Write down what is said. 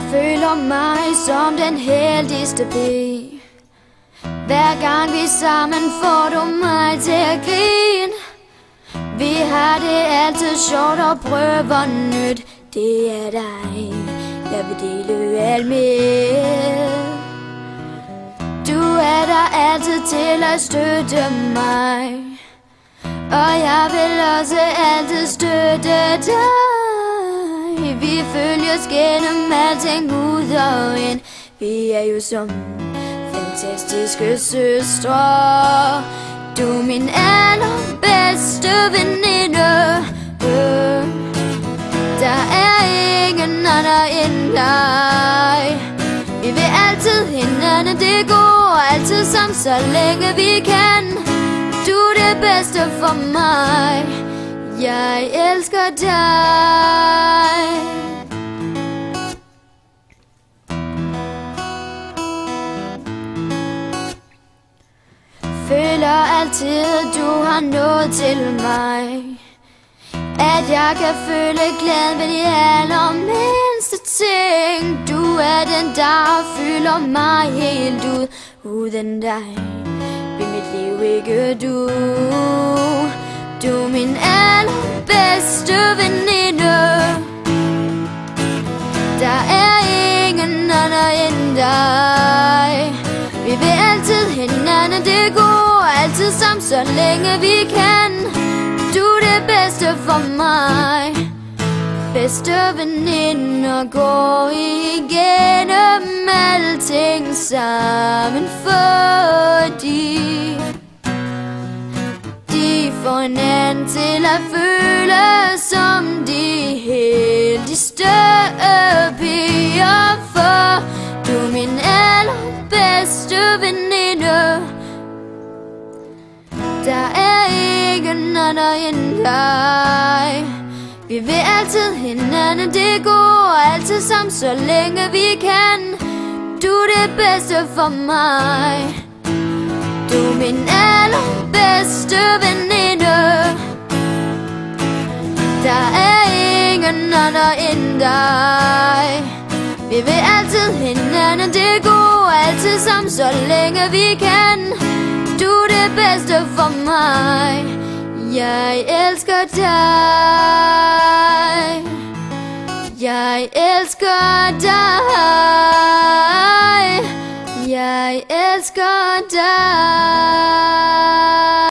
Jeg føler mig som den heldigste pige. Hver gang vi sammen får du mig til at grine. Vi har det altid sjovt og prøver nyt. Det er dig, jeg vil dele alt med. Du er der altid til at støtte mig, og jeg vil også altid støtte dig. Vi følges gennem alting ud og ind. Vi er jo som fantastiske søstre. Du er min allerbedste veninde. Der er ingen andre end dig. Vi vil altid hinanden det går, altid sammen så længe vi kan. Du er det bedste for mig. Jeg elsker dig. Føler altid du har noget til mig, at jeg kan føle glæde ved de allermindste ting. Du er den der fylder mig helt ud. Uden dig vil mit liv ikke du. Du er min allerbedste veninde. Der er ingen anden end dig. Vi vil altid hinanden det går, altid sammen så længe vi kan. Du er det bedste for mig. Bedste veninder går igennem alting sammen, fordi de får hinanden til at føle som de heldigste piger. For du er min allerbedste veninde. Der er ingen andre end dig. Vi vil altid hinanden det går, altid sammen så længe vi kan. Du er det bedste for mig. Du er min allerbedste veninde. Der er ingen andre end dig. Vi vil altid hinanden det går, altid sammen så længe vi kan. Du er det bedste for mig. Jeg elsker dig. Jeg elsker dig. Jeg elsker dig.